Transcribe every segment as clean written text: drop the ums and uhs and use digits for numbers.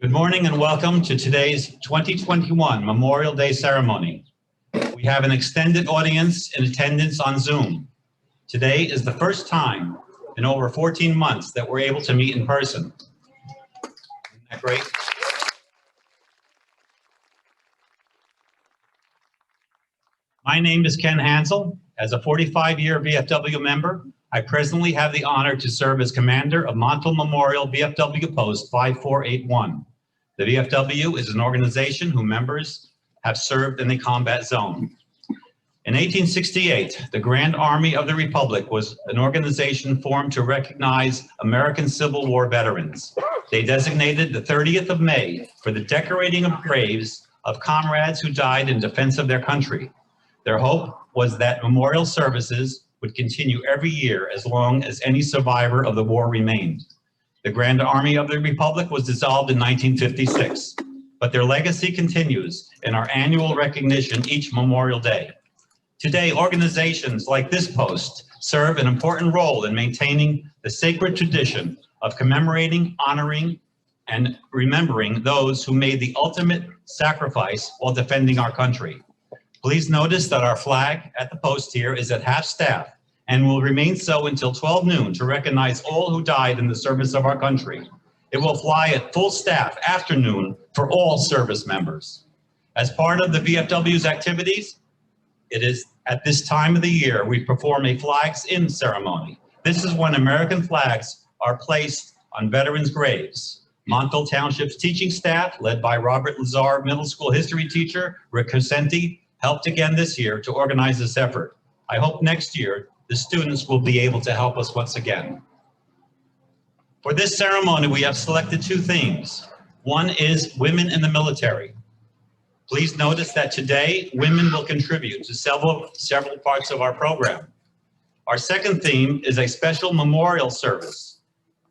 Good morning and welcome to today's 2021 Memorial Day ceremony. We have an extended audience in attendance on Zoom. Today is the first time in over 14 months that we're able to meet in person. Isn't that great? My name is Ken Hansel. As a 45-year VFW member, I presently have the honor to serve as commander of Montville Memorial VFW Post 5481. The VFW is an organization whose members have served in the combat zone. In 1868, the Grand Army of the Republic was an organization formed to recognize American Civil War veterans. They designated the 30th of May for the decorating of graves of comrades who died in defense of their country. Their hope was that memorial services would continue every year as long as any survivor of the war remained. The Grand Army of the Republic was dissolved in 1956, but their legacy continues in our annual recognition each Memorial Day. Today, organizations like this post serve an important role in maintaining the sacred tradition of commemorating, honoring, and remembering those who made the ultimate sacrifice while defending our country. Please notice that our flag at the post here is at half staff and will remain so until 12 noon to recognize all who died in the service of our country. It will fly at full staff after noon for all service members. As part of the VFW's activities, it is at this time of the year we perform a flags in ceremony. This is when American flags are placed on veterans' graves. Montville Township's teaching staff, led by Robert Lazar, middle school history teacher, Rick Cosenti, helped again this year to organize this effort. I hope next year the students will be able to help us once again. For this ceremony, we have selected two themes. One is women in the military. Please notice that today, women will contribute to several parts of our program. Our second theme is a special memorial service.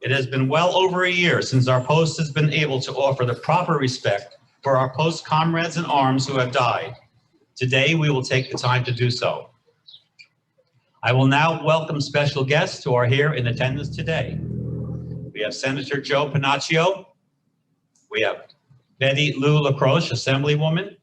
It has been well over a year since our post has been able to offer the proper respect for our post comrades in arms who have died. Today, we will take the time to do so. I will now welcome special guests who are here in attendance today. We have Senator Joe Panaccio. We have Betty Lou LaCroix, Assemblywoman.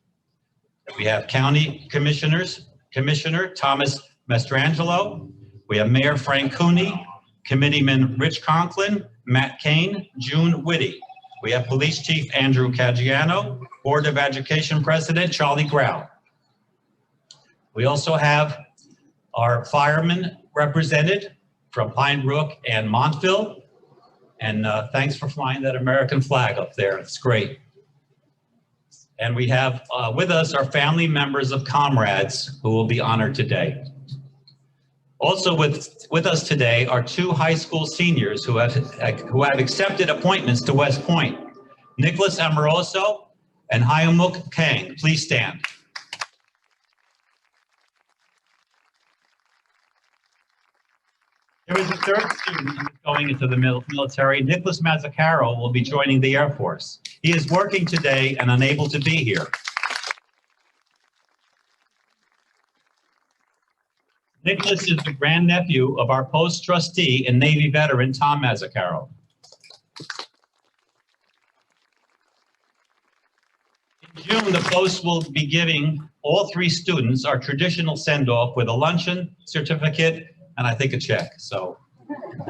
We have County Commissioner Thomas Mastrangelo. We have Mayor Frank Cooney, Committeeman Rich Conklin, Matt Kane, June Whitty. We have Police Chief Andrew Caggiano, Board of Education President Charlie Grau. We also have our firemen represented from Pine Brook and Montville. And thanks for flying that American flag up there. It's great. And we have with us our family members of comrades who will be honored today. Also with us today are two high school seniors who have accepted appointments to West Point. Nicholas Amoroso and Hyamuk Kang. Please stand. There is a third student who is going into the military. Nicholas Massacarro will be joining the Air Force. He is working today and unable to be here. Nicholas is the grandnephew of our post trustee and Navy veteran, Tom Massacarro. In June, the post will be giving all three students our traditional send-off with a luncheon, certificate, and I think a check, so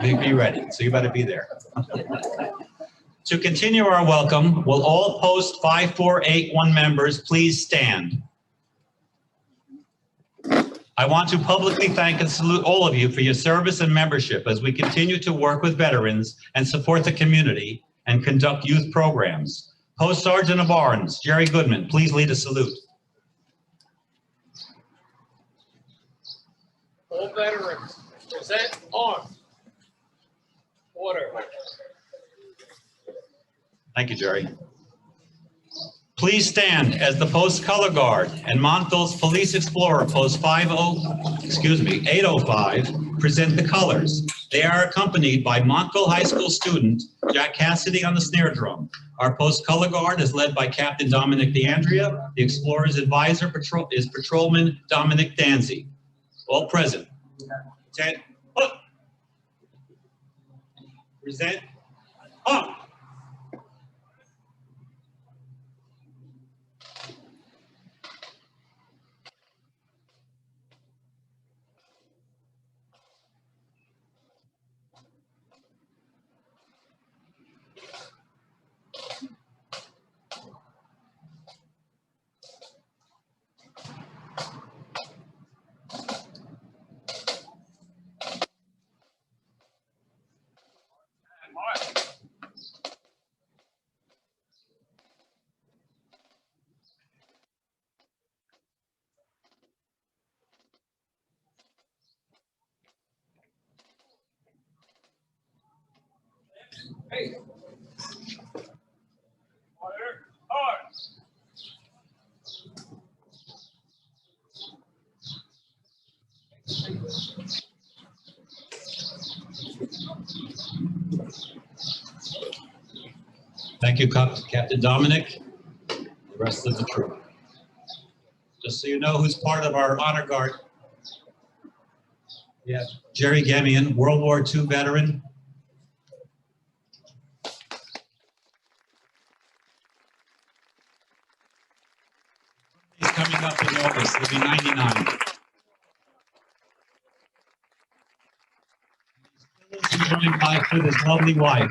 be ready. So you better be there. To continue our welcome, will all Post 5481 members please stand? I want to publicly thank and salute all of you for your service and membership as we continue to work with veterans and support the community and conduct youth programs. Post Sergeant of Arms, Jerry Goodman, please lead a salute. All veterans, present arms. Order. Thank you, Jerry. Please stand as the Post Color Guard and Montville's Police Explorer, Post 805, present the colors. They are accompanied by Montville High School student Jack Cassidy on the snare drum. Our Post Color Guard is led by Captain Dominic DeAndrea. The Explorer's advisor is Patrolman Dominic Danzy. All present. Present up. Present up. Hey. Order. Hard. Thank you, Captain Dominic, the rest of the troop. Just so you know who's part of our honor guard. We have Jerry Gamian, World War II veteran. He's coming up in August, he'll be 99. He's still enjoying life with his lovely wife.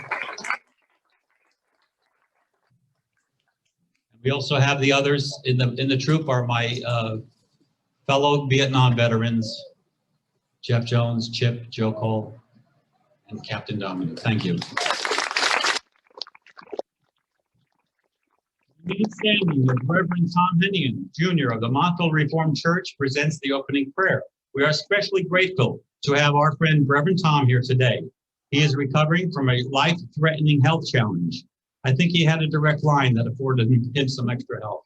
We also have the others in the troop are my fellow Vietnam veterans, Jeff Jones, Chip, Joe Cole, and Captain Dominic. Thank you. Standing with Reverend Tom Hennigan, Jr. of the Montville Reformed Church presents the opening prayer. We are especially grateful to have our friend Reverend Tom here today. He is recovering from a life-threatening health challenge. I think he had a direct line that afforded him some extra help.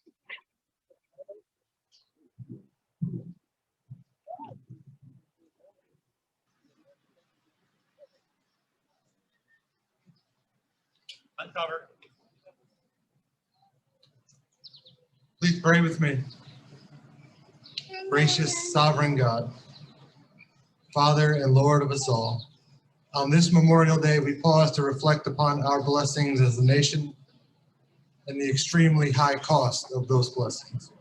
Uncover. Please pray with me. Gracious, sovereign God, Father and Lord of us all, on this Memorial Day, we pause to reflect upon our blessings as a nation and the extremely high cost of those blessings.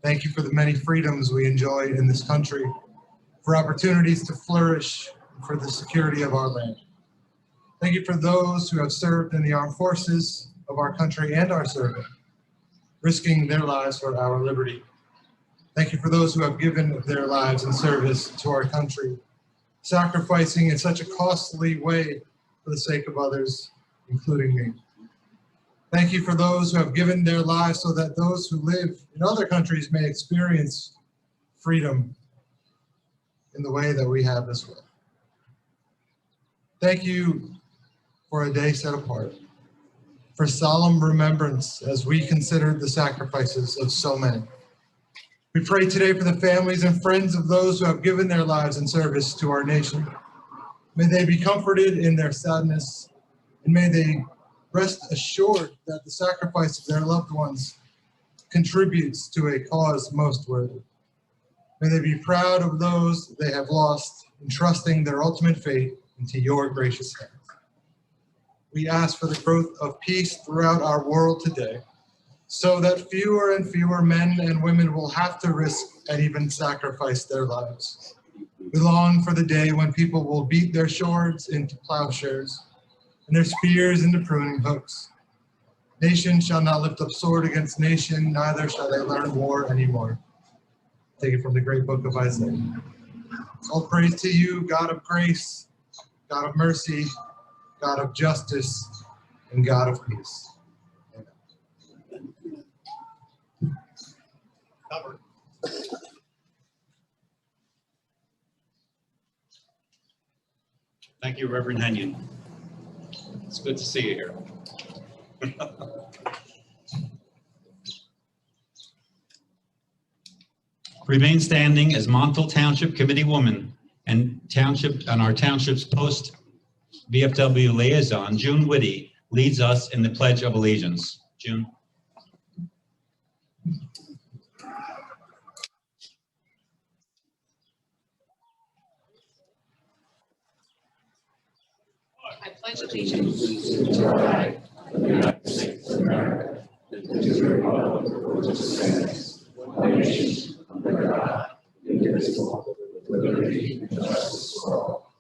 Thank you for the many freedoms we enjoy in this country, for opportunities to flourish, for the security of our land. Thank you for those who have served in the armed forces of our country and are serving, risking their lives for our liberty. Thank you for those who have given their lives in service to our country, sacrificing in such a costly way for the sake of others, including me. Thank you for those who have given their lives so that those who live in other countries may experience freedom in the way that we have as well. Thank you for a day set apart, for solemn remembrance as we consider the sacrifices of so many. We pray today for the families and friends of those who have given their lives in service to our nation. May they be comforted in their sadness, and may they rest assured that the sacrifice of their loved ones contributes to a cause most worthy. May they be proud of those they have lost, entrusting their ultimate fate into your gracious hands. We ask for the growth of peace throughout our world today, so that fewer and fewer men and women will have to risk and even sacrifice their lives. We long for the day when people will beat their swords into plowshares and their spears into pruning hooks. Nation shall not lift up sword against nation, neither shall they learn war anymore. Take it from the great book of Isaiah. All praise to you, God of grace, God of mercy, God of justice, and God of peace. Covered. Thank you, Reverend Hennigan. It's good to see you here. Remain standing as Montville Township Committee woman and our township's post VFW liaison, June Whitty, leads us in the Pledge of Allegiance. June. I pledge allegiance to the flag of the United States of America and to the republic for which it stands, one nation, under God, indivisible, with liberty and justice for all.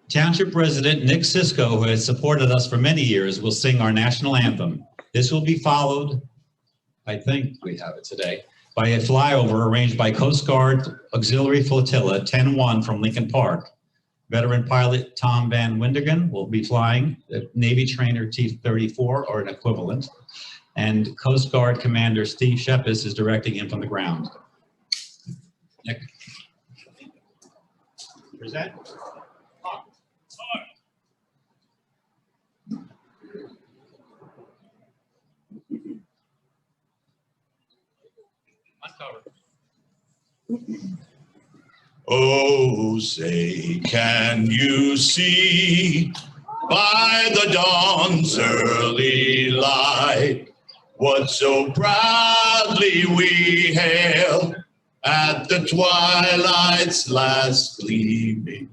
Township resident Nick Sisko, who has supported us for many years, will sing our national anthem. This will be followed, I think we have it today, by a flyover arranged by Coast Guard Auxiliary Flotilla 10-1 from Lincoln Park. Veteran pilot Tom Van Windigen will be flying, the Navy trainer T-34 or an equivalent, and Coast Guard Commander Steve Shepis is directing him from the ground. Nick. Present. Oh, say, can you see by the dawn's early light what so proudly we hailed at the twilight's last gleaming,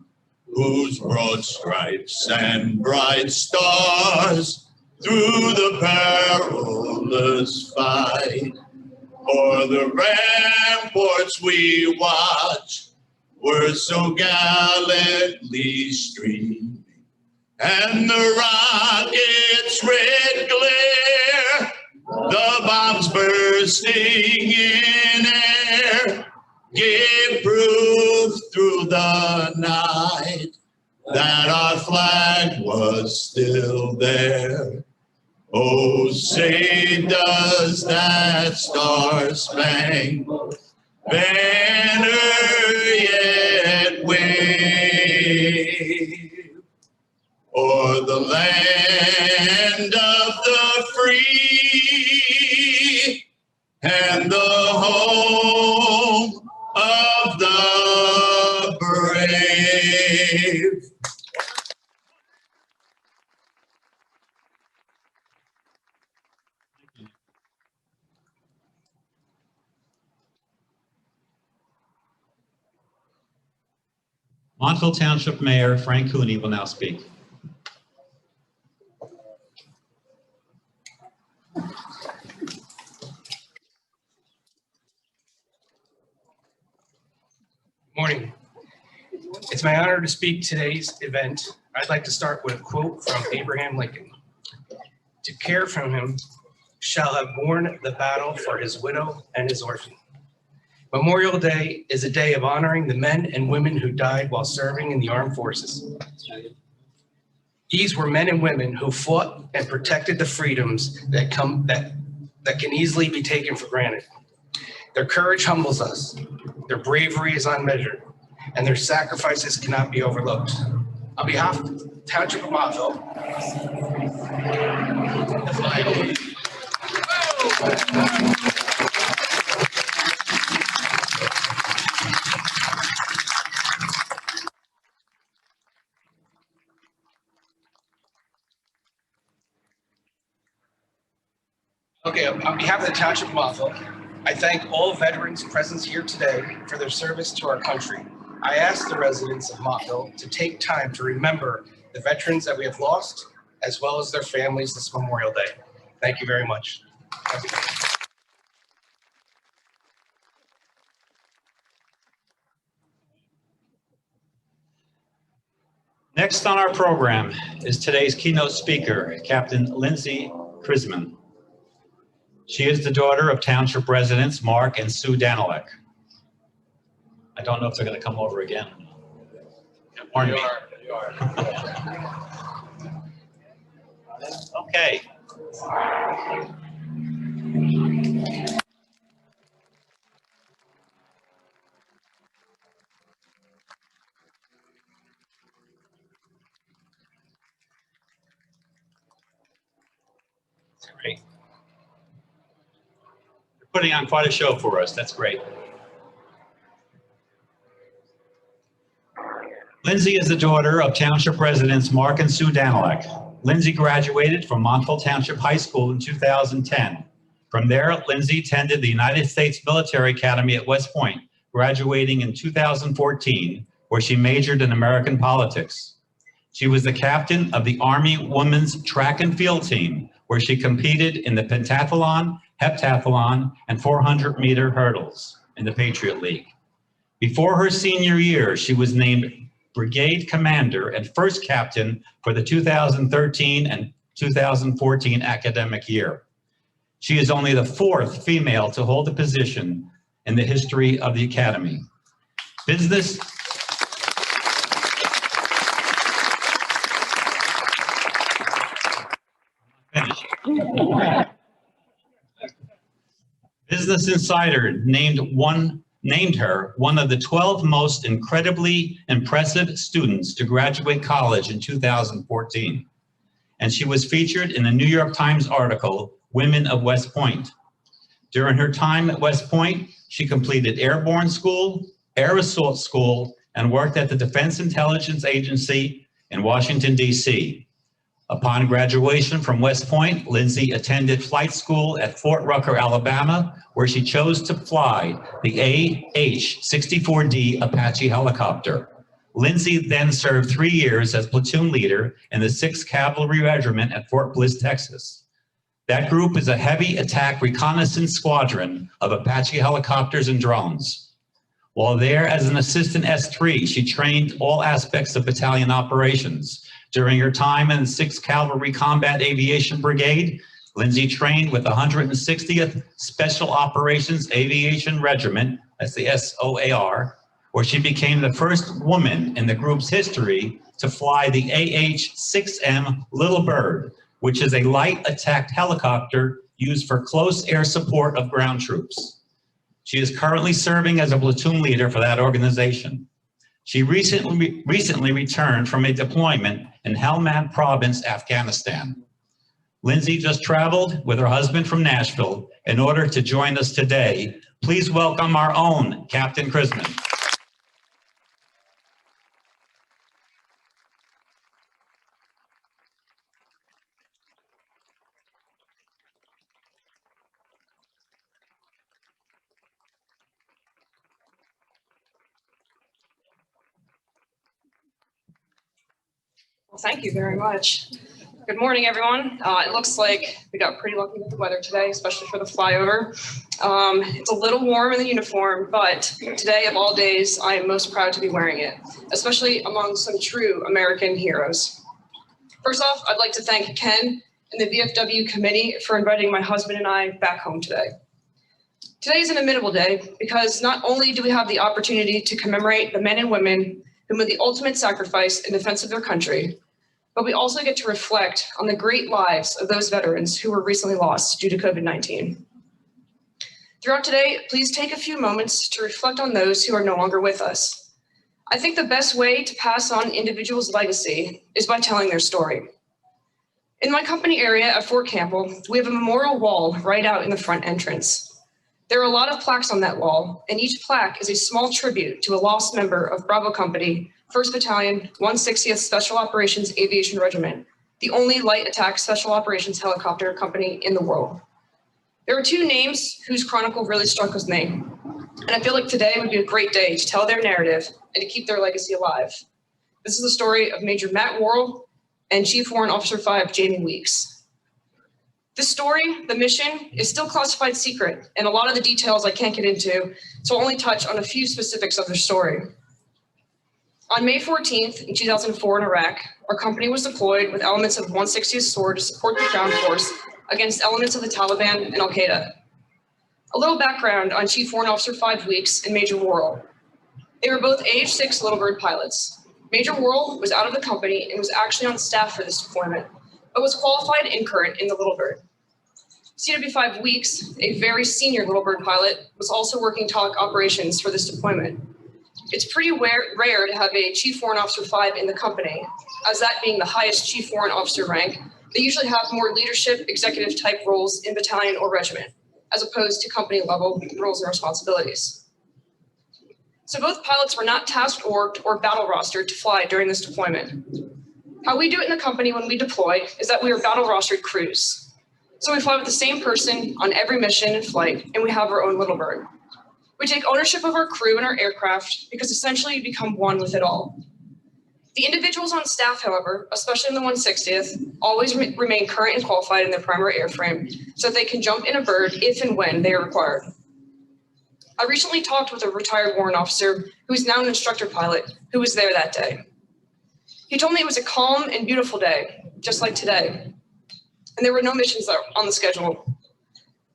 whose broad stripes and bright stars through the perilous fight o'er the ramparts we watch were so gallantly streaming, and the rocket's red glare, the bombs bursting in air, gave proof through the night that our flag was still there. Oh, say does that star-spangled banner yet wave o'er the land of the free and the home of the brave? Montville Township Mayor Frank Cooney will now speak. Morning. It's my honor to speak today's event. I'd like to start with a quote from Abraham Lincoln. "To care for him shall have borne the battle for his widow and his orphan." Memorial Day is a day of honoring the men and women who died while serving in the armed forces. These were men and women who fought and protected the freedoms that can easily be taken for granted. Their courage humbles us, their bravery is unmeasured, and their sacrifices cannot be overlooked. On behalf of the Township of Montville, the flag. Okay, on behalf of the Township of Montville, I thank all veterans present here today for their service to our country. I ask the residents of Montville to take time to remember the veterans that we have lost, as well as their families this Memorial Day. Thank you very much. Next on our program is today's keynote speaker, Captain Lindsay Chrisman. She is the daughter of Township residents Mark and Sue Danilek. I don't know if they're going to come over again. Pardon me. You are. Okay. That's great. You're putting on quite a show for us. That's great. Lindsay is the daughter of Township residents Mark and Sue Danilek. Lindsay graduated from Montville Township High School in 2010. From there, Lindsay attended the United States Military Academy at West Point, graduating in 2014, where she majored in American politics. She was the captain of the Army Women's Track and Field Team, where she competed in the pentathlon, heptathlon, and 400-meter hurdles in the Patriot League. Before her senior year, she was named Brigade Commander and first captain for the 2013 and 2014 academic year. She is only the fourth female to hold the position in the history of the Academy. Business Business Insider named one named her one of the 12 most incredibly impressive students to graduate college in 2014. And she was featured in the New York Times article, Women of West Point. During her time at West Point, she completed airborne school, air assault school, and worked at the Defense Intelligence Agency in Washington, D.C. Upon graduation from West Point, Lindsay attended flight school at Fort Rucker, Alabama, where she chose to fly the AH-64D Apache helicopter. Lindsay then served 3 years as platoon leader in the 6th Cavalry Regiment at Fort Bliss, Texas. That group is a heavy attack reconnaissance squadron of Apache helicopters and drones. While there as an assistant S3, she trained all aspects of battalion operations. During her time in the 6th Cavalry Combat Aviation Brigade, Lindsay trained with the 160th Special Operations Aviation Regiment, that's the SOAR, where she became the first woman in the group's history to fly the AH-6M Little Bird, which is a light attack helicopter used for close air support of ground troops. She is currently serving as a platoon leader for that organization. She recently returned from a deployment in Helmand Province, Afghanistan. Lindsay just traveled with her husband from Nashville in order to join us today. Please welcome our own Captain Chrisman. Well, thank you very much. Good morning, everyone. It looks like we got pretty lucky with the weather today, especially for the flyover. It's a little warm in the uniform, but today of all days, I am most proud to be wearing it, especially among some true American heroes. First off, I'd like to thank Ken and the VFW committee for inviting my husband and I back home today. Today is an inimitable day because not only do we have the opportunity to commemorate the men and women who made the ultimate sacrifice in defense of their country, but we also get to reflect on the great lives of those veterans who were recently lost due to COVID-19. Throughout today, please take a few moments to reflect on those who are no longer with us. I think the best way to pass on an individual's legacy is by telling their story. In my company area at Fort Campbell, we have a memorial wall right out in the front entrance. There are a lot of plaques on that wall, and each plaque is a small tribute to a lost member of Bravo Company, 1st Battalion, 160th Special Operations Aviation Regiment, the only light attack special operations helicopter company in the world. There are two names whose chronicle really struck with me, and I feel like today would be a great day to tell their narrative and to keep their legacy alive. This is the story of Major Matt Worrell and Chief Warrant Officer 5 Jamie Weeks. This story, the mission, is still classified secret, and a lot of the details I can't get into, so I'll only touch on a few specifics of their story. On May 14th, in 2004 in Iraq, our company was deployed with elements of 160th SOAR to support the ground force against elements of the Taliban and Al-Qaeda. A little background on Chief Warrant Officer 5 Weeks and Major Worrell. They were both AH-6 Little Bird pilots. Major Worrell was out of the company and was actually on staff for this deployment, but was qualified and current in the Little Bird. CW5 Weeks, a very senior Little Bird pilot, was also working TOC operations for this deployment. It's pretty rare to have a Chief Warrant Officer 5 in the company, as that being the highest Chief Warrant Officer rank, they usually have more leadership, executive type roles in battalion or regiment, as opposed to company level roles and responsibilities. So both pilots were not tasked or battle rostered to fly during this deployment. How we do it in the company when we deploy is that we are battle rostered crews. So we fly with the same person on every mission and flight, and we have our own Little Bird. We take ownership of our crew and our aircraft because essentially you become one with it all. The individuals on staff, however, especially in the 160th, always remain current and qualified in their primary airframe so that they can jump in a bird if and when they are required. I recently talked with a retired warrant officer who is now an instructor pilot who was there that day. He told me it was a calm and beautiful day, just like today, and there were no missions on the schedule.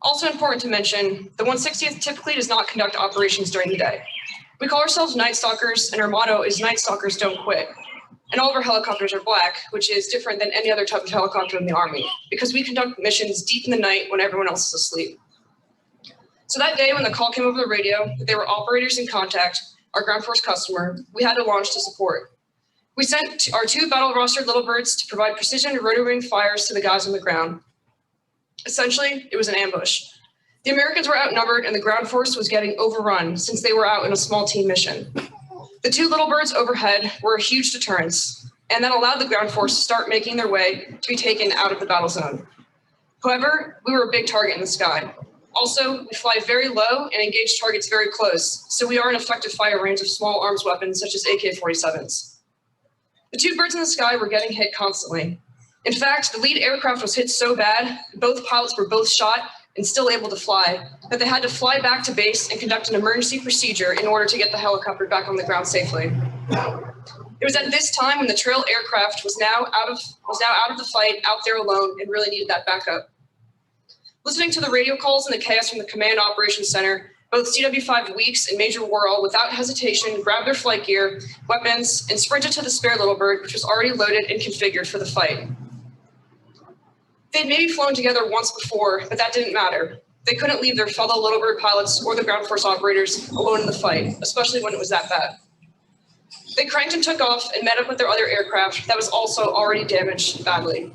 Also important to mention, the 160th typically does not conduct operations during the day. We call ourselves Night Stalkers, and our motto is Night Stalkers Don't Quit. And all of our helicopters are black, which is different than any other type of helicopter in the Army, because we conduct missions deep in the night when everyone else is asleep. So that day when the call came over the radio that there were operators in contact, our ground force customer, we had to launch to support. We sent our 2 battle rostered little birds to provide precision rotary wing fires to the guys on the ground. Essentially, it was an ambush. The Americans were outnumbered and the ground force was getting overrun since they were out in a small team mission. The 2 little birds overhead were a huge deterrence, and that allowed the ground force to start making their way to be taken out of the battle zone. However, we were a big target in the sky. Also, we fly very low and engage targets very close, so we are in effective fire range of small arms weapons such as AK-47s. The 2 birds in the sky were getting hit constantly. In fact, the lead aircraft was hit so bad, both pilots were both shot and still able to fly, that they had to fly back to base and conduct an emergency procedure in order to get the helicopter back on the ground safely. It was at this time when the trail aircraft was now out of the fight, out there alone, and really needed that backup. Listening to the radio calls and the chaos from the Command Operations Center, both CW5 Weeks and Major Worrell, without hesitation, grabbed their flight gear, weapons, and sprinted to the spare little bird, which was already loaded and configured for the fight. They'd maybe flown together once before, but that didn't matter. They couldn't leave their fellow little bird pilots or the ground force operators alone in the fight, especially when it was that bad. They cranked and took off and met up with their other aircraft that was also already damaged badly.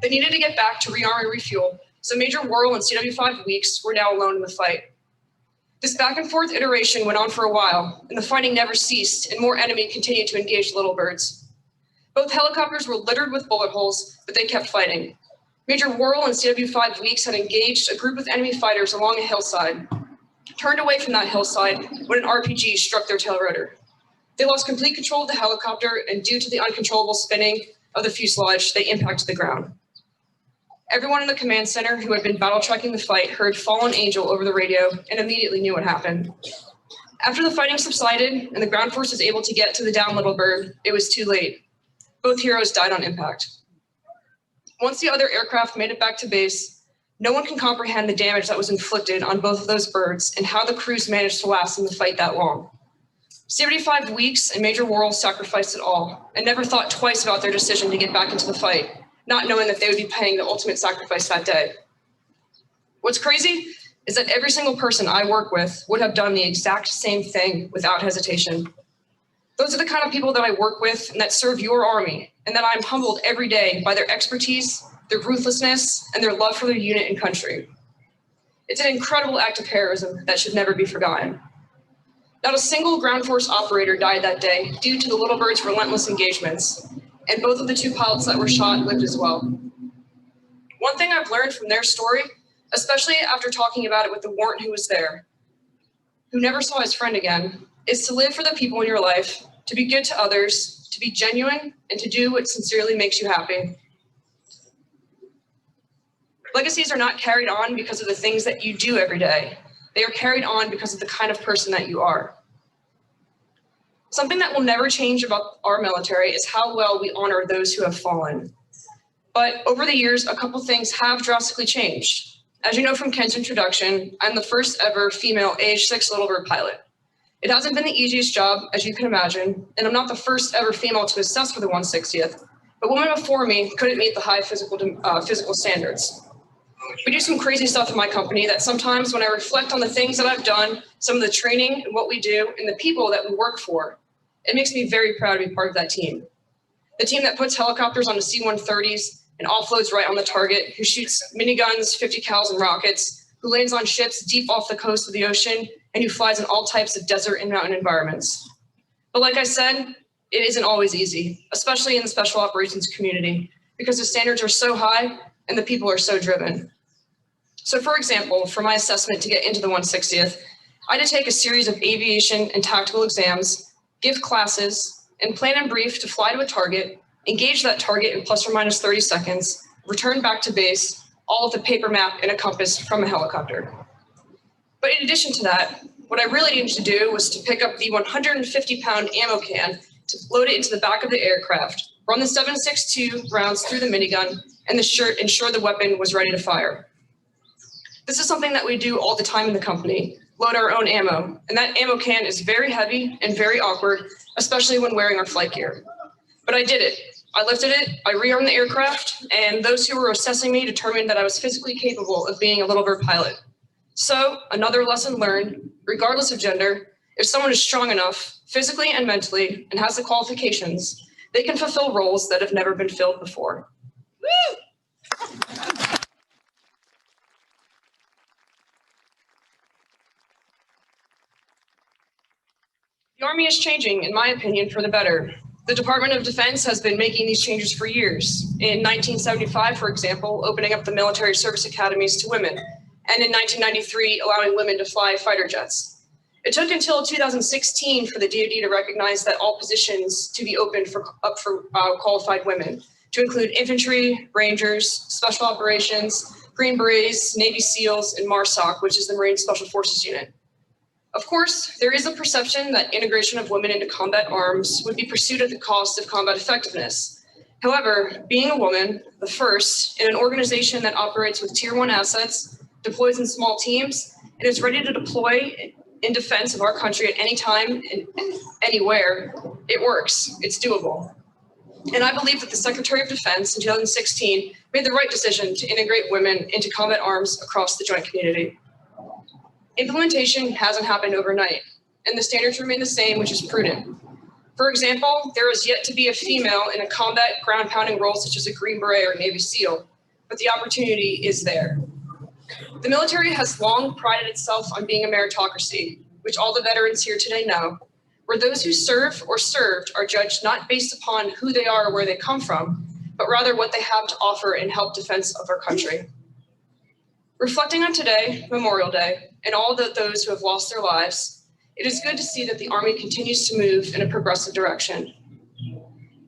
They needed to get back to rearm and refuel, so Major Worrell and CW5 Weeks were now alone in the fight. This back and forth iteration went on for a while, and the fighting never ceased, and more enemy continued to engage the little birds. Both helicopters were littered with bullet holes, but they kept fighting. Major Worrell and CW5 Weeks had engaged a group of enemy fighters along a hillside, turned away from that hillside when an RPG struck their tail rotor. They lost complete control of the helicopter, and due to the uncontrollable spinning of the fuselage, they impacted the ground. Everyone in the command center who had been battle tracking the fight heard Fallen Angel over the radio and immediately knew what happened. After the fighting subsided and the ground force was able to get to the downed little bird, it was too late. Both heroes died on impact. Once the other aircraft made it back to base, no one can comprehend the damage that was inflicted on both of those birds and how the crews managed to last in the fight that long. 75 Weeks and Major Worrell sacrificed it all and never thought twice about their decision to get back into the fight, not knowing that they would be paying the ultimate sacrifice that day. What's crazy is that every single person I work with would have done the exact same thing without hesitation. Those are the kind of people that I work with and that serve your army, and that I'm humbled every day by their expertise, their ruthlessness, and their love for their unit and country. It's an incredible act of heroism that should never be forgotten. Not a single ground force operator died that day due to the little bird's relentless engagements, and both of the 2 pilots that were shot lived as well. One thing I've learned from their story, especially after talking about it with the warrant who was there, who never saw his friend again, is to live for the people in your life, to be good to others, to be genuine, and to do what sincerely makes you happy. Legacies are not carried on because of the things that you do every day. They are carried on because of the kind of person that you are. Something that will never change about our military is how well we honor those who have fallen. But over the years, a couple things have drastically changed. As you know from Ken's introduction, I'm the first ever female AH-6 Little Bird pilot. It hasn't been the easiest job, as you can imagine, and I'm not the first ever female to assess for the 160th, but women before me couldn't meet the high physical standards. We do some crazy stuff in my company that sometimes when I reflect on the things that I've done, some of the training and what we do, and the people that we work for, it makes me very proud to be part of that team. The team that puts helicopters onto C-130s and offloads right on the target, who shoots miniguns, 50 cals, and rockets, who lands on ships deep off the coast of the ocean, and who flies in all types of desert and mountain environments. But like I said, it isn't always easy, especially in the special operations community, because the standards are so high and the people are so driven. So for example, for my assessment to get into the 160th, I had to take a series of aviation and tactical exams, give classes, and plan and brief to fly to a target, engage that target in plus or minus 30 seconds, return back to base, all with a paper map and a compass from a helicopter. But in addition to that, what I really needed to do was to pick up the 150-pound ammo can to load it into the back of the aircraft, run the 7.62 rounds through the minigun, and ensure the weapon was ready to fire. This is something that we do all the time in the company, load our own ammo, and that ammo can is very heavy and very awkward, especially when wearing our flight gear. But I did it. I lifted it, I rearmed the aircraft, and those who were assessing me determined that I was physically capable of being a Little Bird pilot. So, another lesson learned, regardless of gender, if someone is strong enough, physically and mentally, and has the qualifications, they can fulfill roles that have never been filled before. Woo! The Army is changing, in my opinion, for the better. The Department of Defense has been making these changes for years. In 1975, for example, opening up the military service academies to women, and in 1993, allowing women to fly fighter jets. It took until 2016 for the DoD to recognize that all positions to be opened up for qualified women, to include infantry, rangers, special operations, Green Berets, Navy SEALs, and MARSOC, which is the Marine Special Forces Unit. Of course, there is a perception that integration of women into combat arms would be pursued at the cost of combat effectiveness. However, being a woman, the first, in an organization that operates with Tier 1 assets, deploys in small teams, and is ready to deploy in defense of our country at any time and anywhere, it works. It's doable. And I believe that the Secretary of Defense in 2016 made the right decision to integrate women into combat arms across the joint community. Implementation hasn't happened overnight, and the standards remain the same, which is prudent. For example, there is yet to be a female in a combat ground-pounding role such as a Green Beret or Navy SEAL, but the opportunity is there. The military has long prided itself on being a meritocracy, which all the veterans here today know, where those who serve or served are judged not based upon who they are or where they come from, but rather what they have to offer in help defense of our country. Reflecting on today, Memorial Day, and all those who have lost their lives, it is good to see that the Army continues to move in a progressive direction.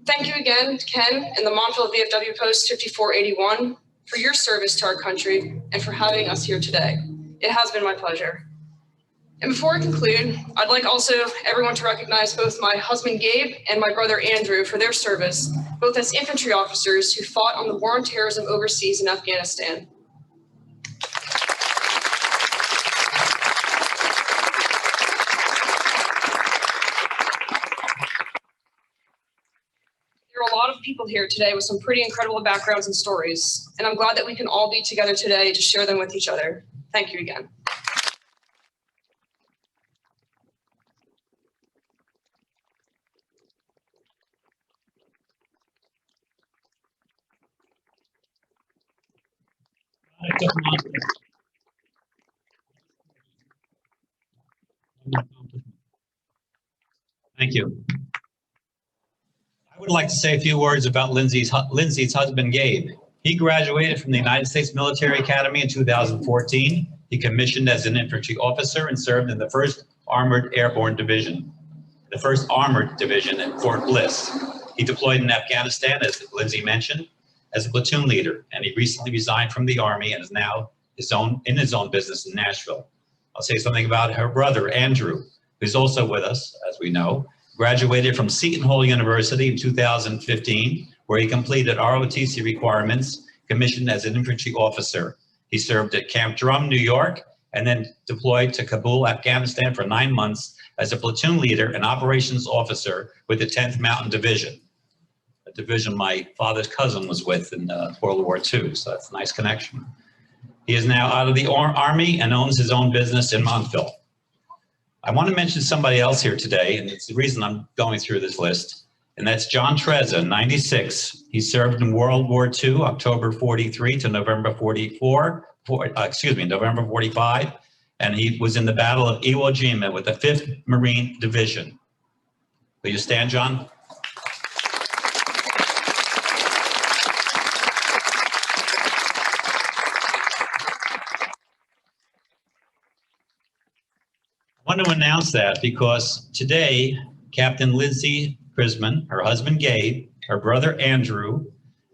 Thank you again to Ken and the Montville VFW Post 5481 for your service to our country and for having us here today. It has been my pleasure. And before I conclude, I'd like also everyone to recognize both my husband Gabe and my brother Andrew for their service, both as infantry officers who fought on the war on terrorism overseas in Afghanistan. A lot of people here today with some pretty incredible backgrounds and stories, and I'm glad that we can all be together today to share them with each other. Thank you again. Thank you. I would like to say a few words about Lindsay's husband, Gabe. He graduated from the United States Military Academy in 2014. He commissioned as an infantry officer and served in the 1st Armored Airborne Division, the 1st Armored Division at Fort Bliss. He deployed in Afghanistan, as Lindsay mentioned, as a platoon leader, and he recently resigned from the Army and is now in his own business in Nashville. I'll say something about her brother, Andrew, who's also with us, as we know. Graduated from Seton Hall University in 2015, where he completed ROTC requirements, commissioned as an infantry officer. He served at Camp Drum, New York, and then deployed to Kabul, Afghanistan for 9 months as a platoon leader and operations officer with the 10th Mountain Division, a division my father's cousin was with in World War II, so that's a nice connection. He is now out of the Army and owns his own business in Montville. I want to mention somebody else here today, and it's the reason I'm going through this list, and that's John Trezza, 96. He served in World War II, October 43 to November 45, and he was in the Battle of Iwo Jima with the 5th Marine Division. Will you stand, John? I want to announce that because today, Captain Lindsay Chrisman, her husband Gabe, her brother Andrew,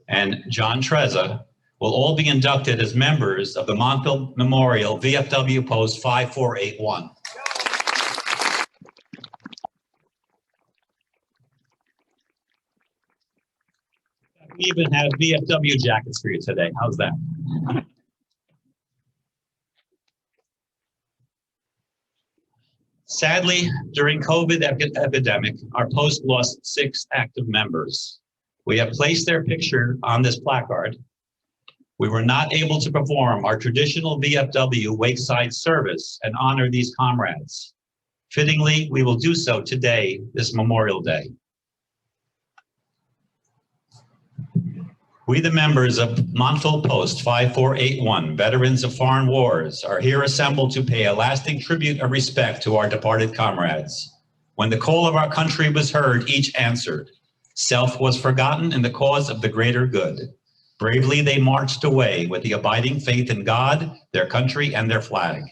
and John Trezza will all be inducted as members of the Montville Memorial VFW Post 5481. We even have VFW jackets for you today. How's that? Sadly, during COVID epidemic, our post lost 6 active members. We have placed their picture on this placard, We were not able to perform our traditional VFW Wakeside service and honor these comrades. Fittingly, we will do so today, this Memorial Day. We, the members of Montville Post 5481, veterans of foreign wars, are here assembled to pay a lasting tribute of respect to our departed comrades. When the call of our country was heard, each answered. Self was forgotten in the cause of the greater good. Bravely they marched away with the abiding faith in God, their country, and their flag.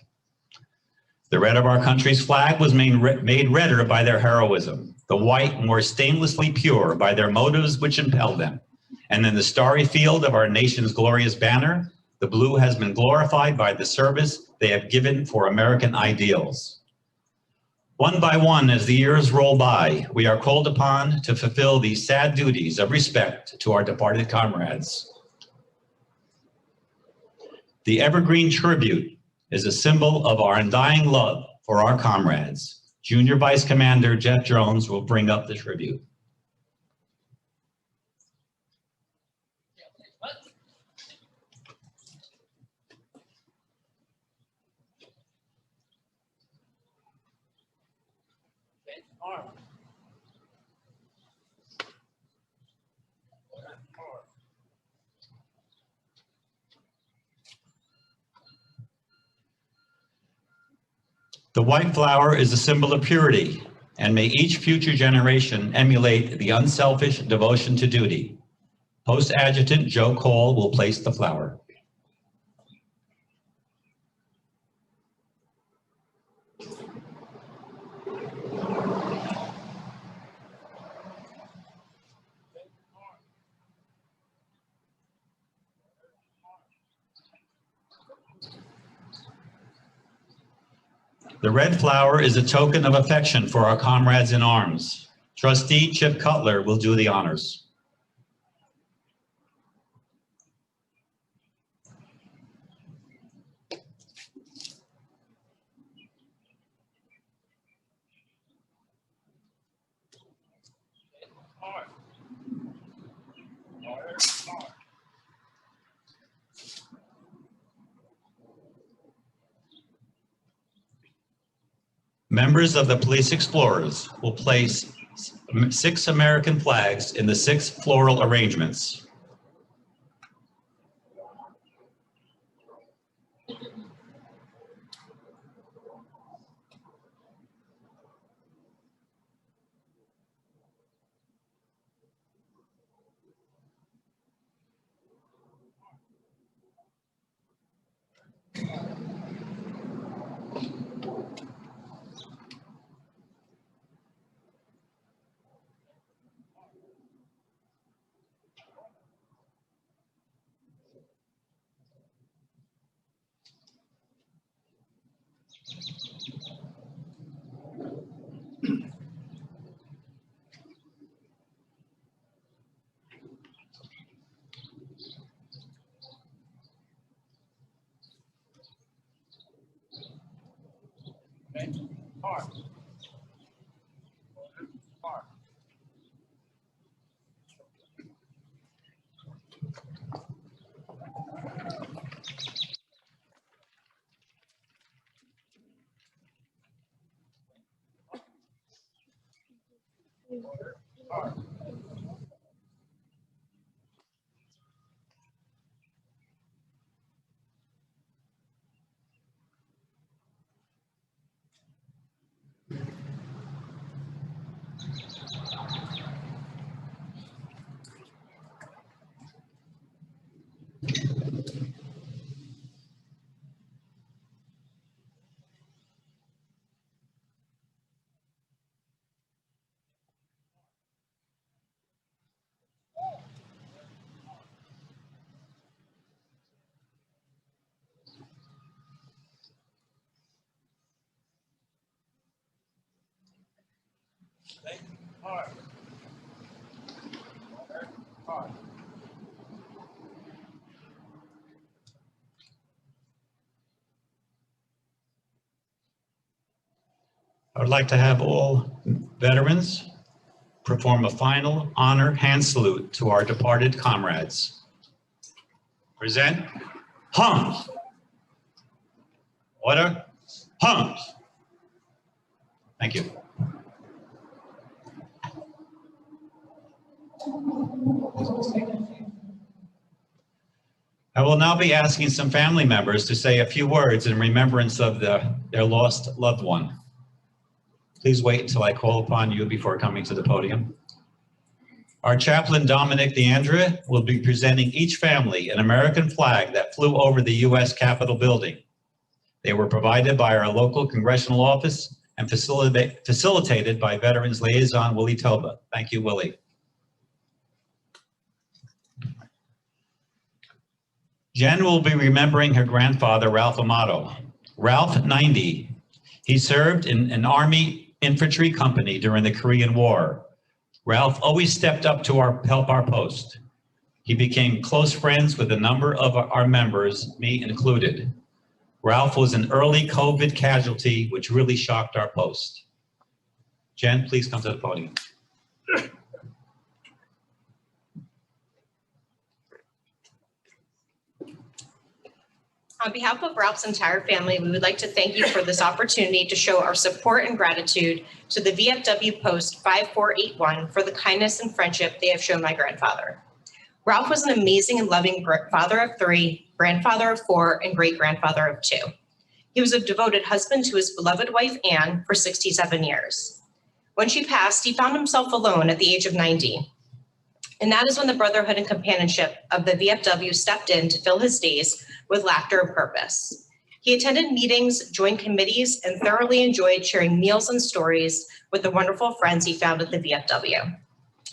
The red of our country's flag was made redder by their heroism, the white more stainlessly pure by their motives which impelled them. And in the starry field of our nation's glorious banner, the blue has been glorified by the service they have given for American ideals. One by one, as the years roll by, we are called upon to fulfill these sad duties of respect to our departed comrades. The Evergreen Tribute is a symbol of our undying love for our comrades. Junior Vice Commander Jeff Jones will bring up the tribute. The white flower is a symbol of purity, and may each future generation emulate the unselfish devotion to duty. Post Adjutant Joe Cole will place the flower. The red flower is a token of affection for our comrades in arms. Trustee Chip Cutler will do the honors. Members of the Police Explorers will place 6 American flags in the 6 floral arrangements. I would like to have all veterans perform a final honor hand salute to our departed comrades. Present. Hums. Order. Hums. Thank you. I will now be asking some family members to say a few words in remembrance of their lost loved one. Please wait until I call upon you before coming to the podium. Our chaplain, Dominic Howard, will be presenting each family an American flag that flew over the U.S. Capitol building. They were provided by our local congressional office and facilitated by Veterans Liaison Willie Toba. Thank you, Willie. Jen will be remembering her grandfather, Ralph Amato. Ralph, 90. He served in an Army infantry company during the Korean War. Ralph always stepped up to help our post. He became close friends with a number of our members, me included. Ralph was an early COVID casualty, which really shocked our post. Jen, please come to the podium. On behalf of Ralph's entire family, we would like to thank you for this opportunity to show our support and gratitude to the VFW Post 5481 for the kindness and friendship they have shown my grandfather. Ralph was an amazing and loving father of 3, grandfather of 4, and great-grandfather of 2. He was a devoted husband to his beloved wife, Anne, for 67 years. When she passed, he found himself alone at the age of 90. And that is when the brotherhood and companionship of the VFW stepped in to fill his days with laughter and purpose. He attended meetings, joined committees, and thoroughly enjoyed sharing meals and stories with the wonderful friends he found at the VFW.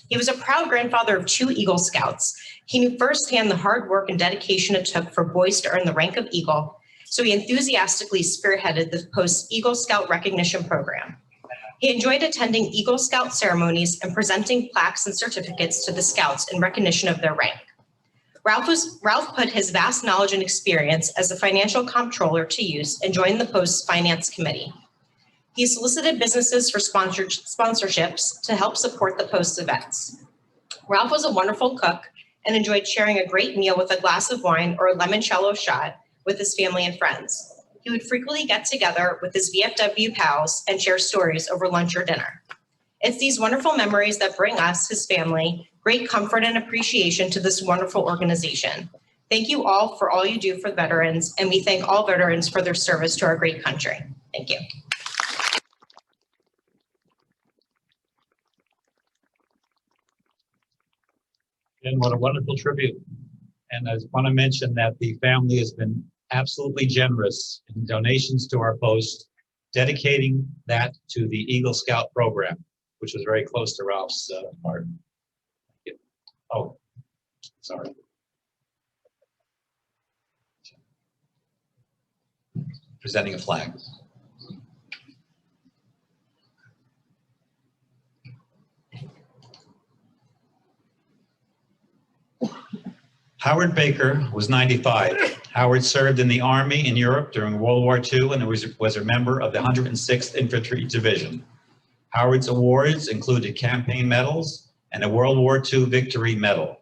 He was a proud grandfather of 2 Eagle Scouts. He knew firsthand the hard work and dedication it took for boys to earn the rank of Eagle, so he enthusiastically spearheaded the Post's Eagle Scout recognition program. He enjoyed attending Eagle Scout ceremonies and presenting plaques and certificates to the Scouts in recognition of their rank. Ralph put his vast knowledge and experience as a financial comptroller to use and joined the Post's finance committee. He solicited businesses for sponsorships to help support the Post's events. Ralph was a wonderful cook and enjoyed sharing a great meal with a glass of wine or a limoncello shot with his family and friends. He would frequently get together with his VFW pals and share stories over lunch or dinner. It's these wonderful memories that bring us, his family, great comfort and appreciation to this wonderful organization. Thank you all for all you do for veterans, and we thank all veterans for their service to our great country. Thank you. And what a wonderful tribute. And I want to mention that the family has been absolutely generous in donations to our post, dedicating that to the Eagle Scout program, which was very close to Ralph's heart. Oh, sorry. Presenting a flag. Howard Baker was 95. Howard served in the Army in Europe during World War II and was a member of the 106th Infantry Division. Howard's awards included campaign medals and a World War II Victory Medal.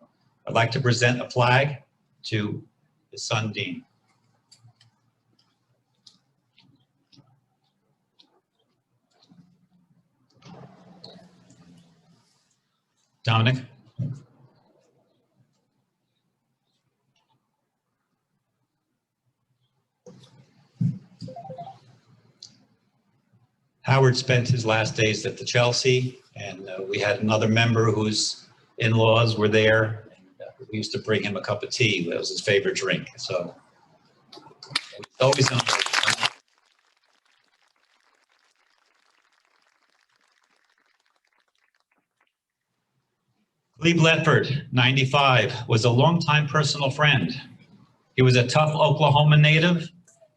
I'd like to present a flag to his son, Dean. Dominic. Howard spent his last days at the Chelsea, and we had another member whose in-laws were there. And, we used to bring him a cup of tea. That was his favorite drink. So always on. Glebe Ledford, 95, was a longtime personal friend. He was a tough Oklahoma native,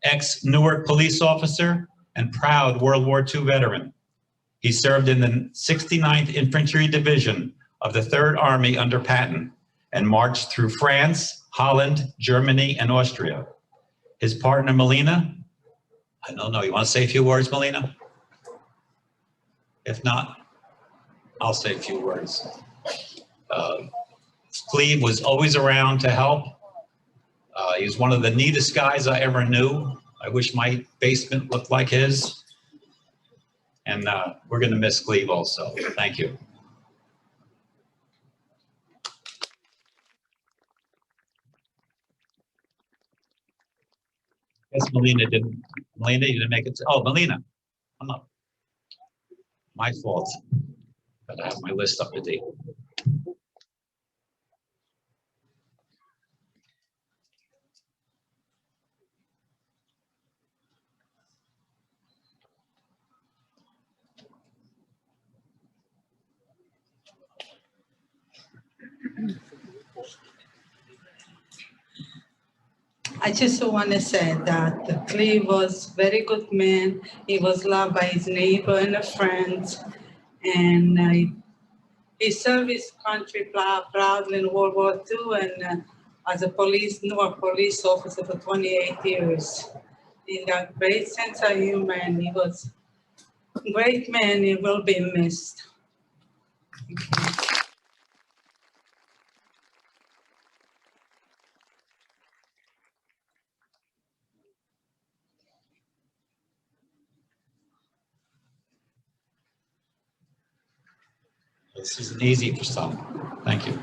ex-Newark police officer, and proud World War II veteran. He served in the 69th Infantry Division of the 3rd Army under Patton and marched through France, Holland, Germany, and Austria. His partner, Melina, I don't know, you want to say a few words, Melina? If not, I'll say a few words. Cleve was always around to help, He was one of the neatest guys I ever knew. I wish my basement looked like his. And we're going to miss Cleve also. Thank you. Yes, Melina, you didn't make it. Oh, Melina, come up. My fault. But I have my list up to date. I just want to say that Cleve was a very good man. He was loved by his neighbor and friends. And he served his country proudly in World War II and as a Newark police officer for 28 years. He got a great sense of humor and he was a great man. He will be missed. This isn't easy for some. Thank you.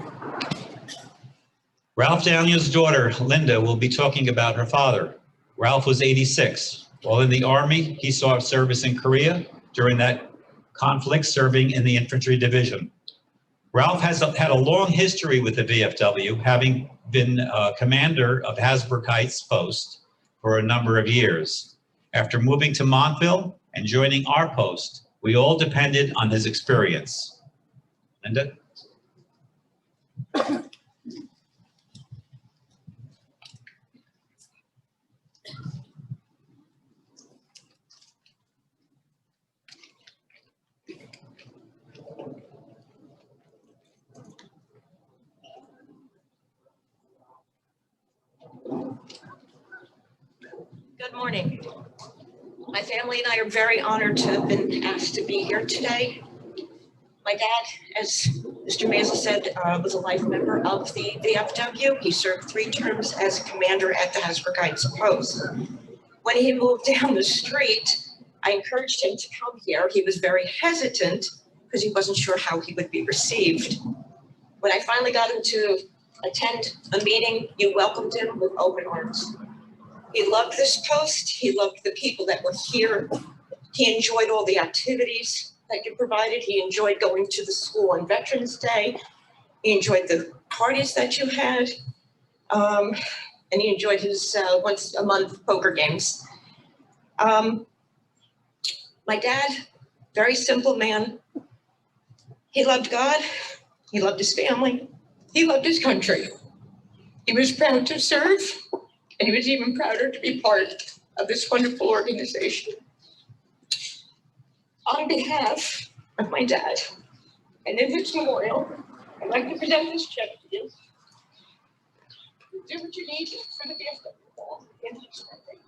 Ralph Daniels' daughter, Linda, will be talking about her father. Ralph was 86. While in the Army, he saw service in Korea during that conflict, serving in the infantry division. Ralph has had a long history with the VFW, having been commander of Hasbrook Heights Post for a number of years. After moving to Montville and joining our post, we all depended on his experience. Linda? Good morning. My family and I are very honored to have been asked to be here today. My dad, as Mr. Mansell said, was a life member of the VFW. He served 3 terms as commander at the Hasbrook Heights Post. When he moved down the street, I encouraged him to come here. He was very hesitant because he wasn't sure how he would be received. When I finally got him to attend a meeting, you welcomed him with open arms. He loved this post. He loved the people that were here. He enjoyed all the activities that you provided. He enjoyed going to the school on Veterans Day. He enjoyed the parties that you had. And he enjoyed his once a month poker games. My dad, very simple man. He loved God. He loved his family. He loved his country. He was proud to serve. And he was even prouder to be part of this wonderful organization. On behalf of my dad and in his memorial, I'd like to present this check to you. Do what you need for the VFW ball in his memory.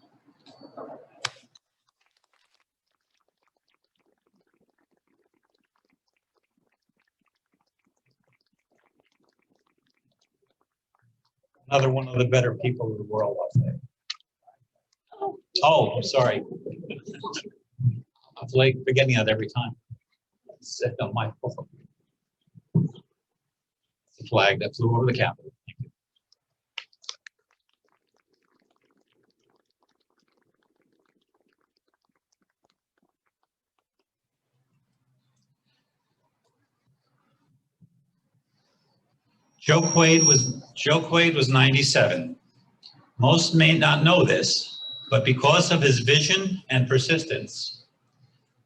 Another one of the better people in the world, I'll say. Oh, I'm sorry. I'm like forgetting that every time. It's on my fault. The flag that flew over the Capitol. Thank you. Joe Quaid was 97. Most may not know this, but because of his vision and persistence,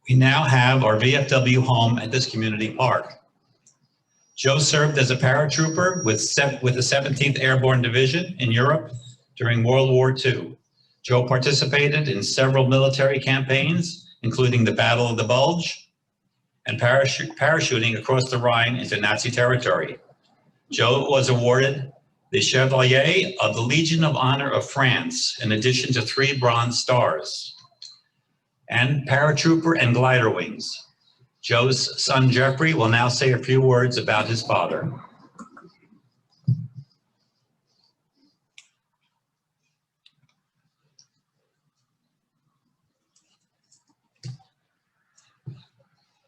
we now have our VFW home at this community park. Joe served as a paratrooper with the 17th Airborne Division in Europe during World War II. Joe participated in several military campaigns, including the Battle of the Bulge and parachuting across the Rhine into Nazi territory. Joe was awarded the Chevalier of the Legion of Honor of France, in addition to 3 Bronze Stars, and paratrooper and glider wings. Joe's son, Jeffrey, will now say a few words about his father.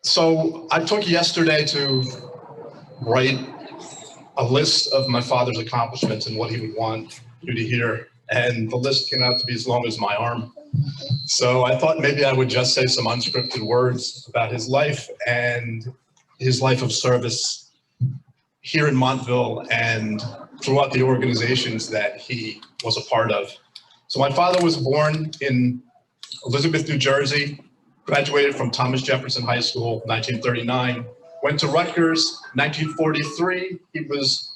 So I took yesterday to write a list of my father's accomplishments and what he would want you to hear. And the list came out to be as long as my arm. So I thought maybe I would just say some unscripted words about his life and his life of service here in Montville and throughout the organizations that he was a part of. So my father was born in Elizabeth, New Jersey, graduated from Thomas Jefferson High School, 1939, went to Rutgers, 1943. He was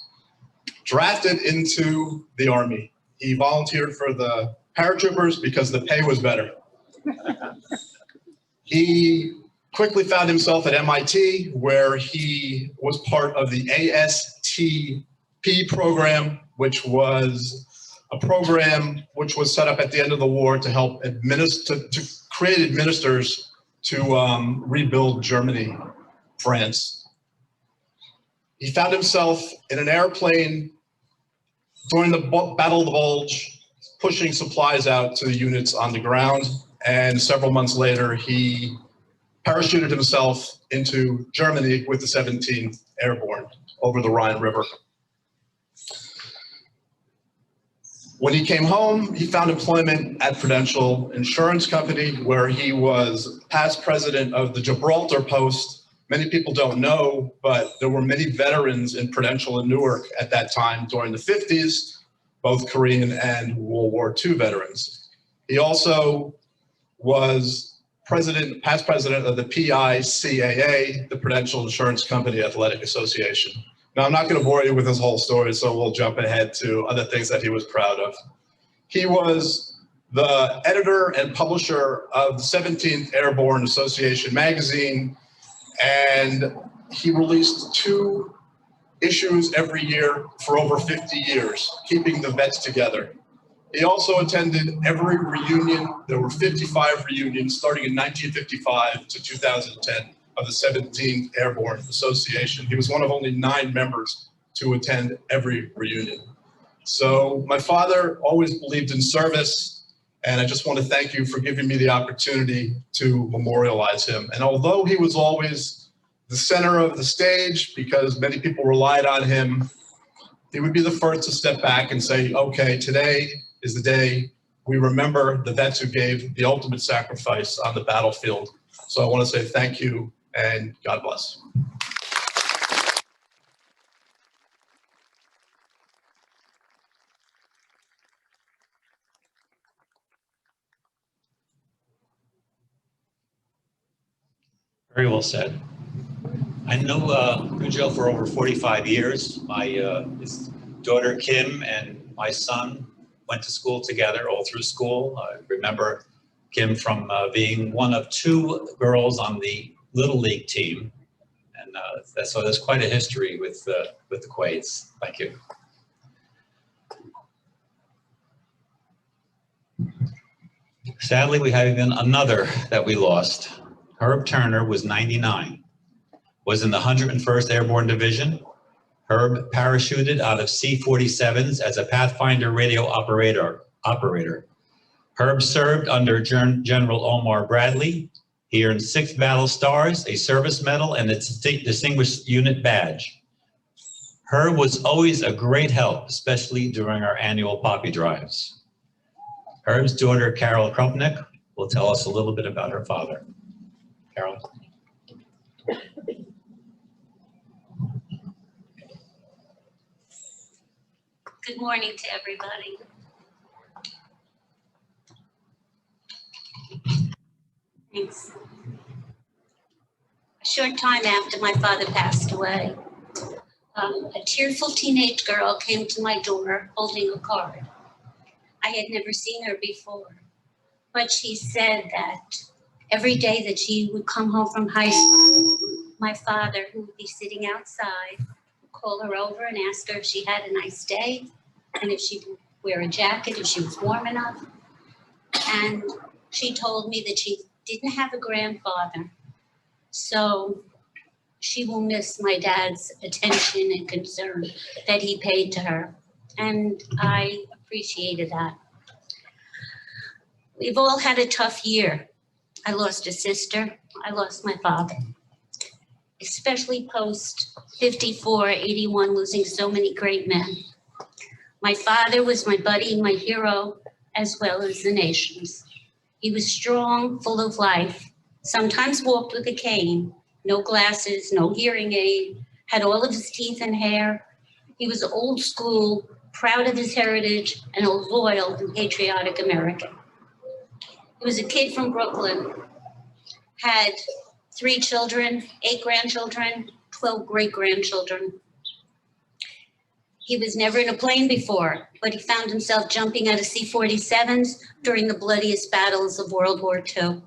drafted into the Army. He volunteered for the paratroopers because the pay was better. He quickly found himself at MIT, where he was part of the ASTP program, which was a program which was set up at the end of the war to help to create administrators to rebuild Germany, France. He found himself in an airplane during the Battle of the Bulge, pushing supplies out to the units on the ground. And several months later, he parachuted himself into Germany with the 17th Airborne over the Rhine River. When he came home, he found employment at Prudential Insurance Company, where he was past president of the Gibraltar Post. Many people don't know, but there were many veterans in Prudential in Newark at that time during the 50s, both Korean and World War II veterans. He also was past president of the PICAA, the Prudential Insurance Company Athletic Association. Now, I'm not going to bore you with his whole story, so we'll jump ahead to other things that he was proud of. He was the editor and publisher of the 17th Airborne Association magazine, and he released 2 issues every year for over 50 years, keeping the vets together. He also attended every reunion. There were 55 reunions starting in 1955 to 2010 of the 17th Airborne Association. He was one of only 9 members to attend every reunion. So my father always believed in service, and I just want to thank you for giving me the opportunity to memorialize him. And although he was always the center of the stage because many people relied on him, he would be the first to step back and say, okay, today is the day we remember the vets who gave the ultimate sacrifice on the battlefield. So I want to say thank you and God bless. Very well said. I know Cujo for over 45 years. His daughter Kim and my son went to school together all through school. I remember Kim from being one of 2 girls on the Little League team. And so there's quite a history with the Quades. Thank you. Sadly, we have even another that we lost. Herb Turner was 99, was in the 101st Airborne Division. Herb parachuted out of C-47s as a Pathfinder radio operator. Herb served under General Omar Bradley. He earned 6 battle stars, a service medal, and a Distinguished Unit Badge. Herb was always a great help, especially during our annual poppy drives. Herb's daughter, Carol Krumpnick, will tell us a little bit about her father. Carol. Good morning to everybody. Thanks. A short time after my father passed away, a tearful teenage girl came to my door holding a card. I had never seen her before, but she said that every day that she would come home from high school, my father, who would be sitting outside, would call her over and ask her if she had a nice day and if she would wear a jacket, if she was warm enough. And she told me that she didn't have a grandfather, so she will miss my dad's attention and concern that he paid to her. And I appreciated that. We've all had a tough year. I lost a sister. I lost my father. especially post 5481, losing so many great men. My father was my buddy, my hero, as well as the nation's. He was strong, full of life, sometimes walked with a cane, no glasses, no hearing aid, had all of his teeth and hair. He was old school, proud of his heritage, and a loyal and patriotic American. He was a kid from Brooklyn, had 3 children, 8 grandchildren, 12 great-grandchildren. He was never in a plane before, but he found himself jumping out of C-47s during the bloodiest battles of World War II.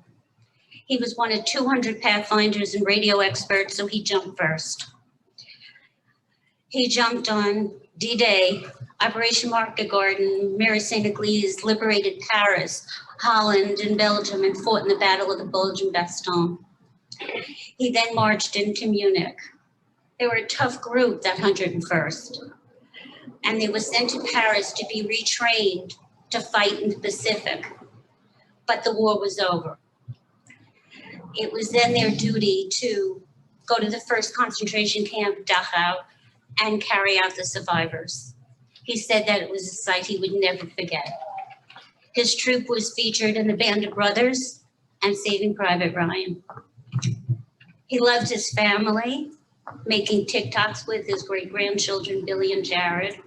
He was one of 200 pathfinders and radio experts, so he jumped first. He jumped on D-Day, Operation Market Garden, Mary St. Église, liberated Paris, Holland, and Belgium, and fought in the Battle of the Bulge and Bastogne. He then marched into Munich. They were a tough group, that 101st. And they were sent to Paris to be retrained to fight in the Pacific. But the war was over. It was then their duty to go to the first concentration camp, Dachau, and carry out the survivors. He said that it was a sight he would never forget. His troop was featured in The Band of Brothers and Saving Private Ryan. He loved his family, making TikToks with his great-grandchildren, Billy and Jared.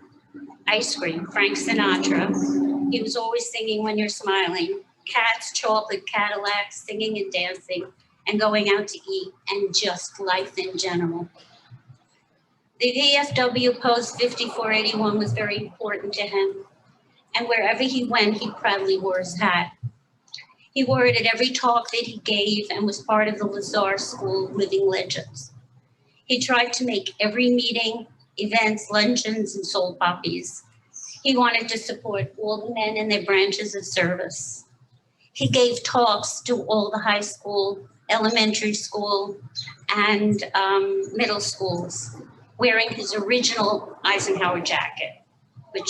Ice cream, Frank Sinatra. He was always singing When You're Smiling. Cats, chocolate, Cadillacs, singing and dancing, and going out to eat, and just life in general. The VFW Post 5481 was very important to him, and wherever he went, he proudly wore his hat. He wore it at every talk that he gave and was part of the Lazar School of Living Legends. He tried to make every meeting, events, luncheons, and sold puppies. He wanted to support all the men in their branches of service. He gave talks to all the high school, elementary school, and middle schools, wearing his original Eisenhower jacket, which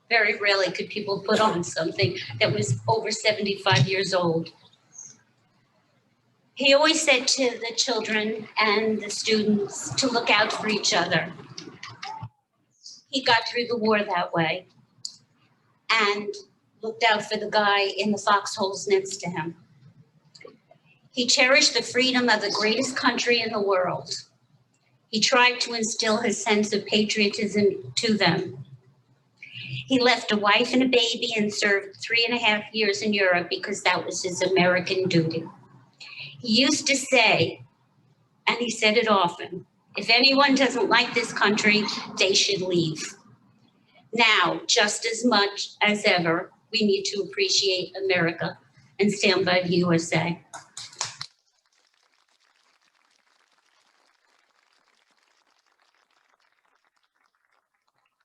very rarely could people put on something that was over 75 years old. He always said to the children and the students to look out for each other. He got through the war that way and looked out for the guy in the foxholes next to him. He cherished the freedom of the greatest country in the world. He tried to instill his sense of patriotism to them. He left a wife and a baby and served 3.5 years in Europe because that was his American duty. He used to say, and he said it often, if anyone doesn't like this country, they should leave. Now, just as much as ever, we need to appreciate America and stand by the USA.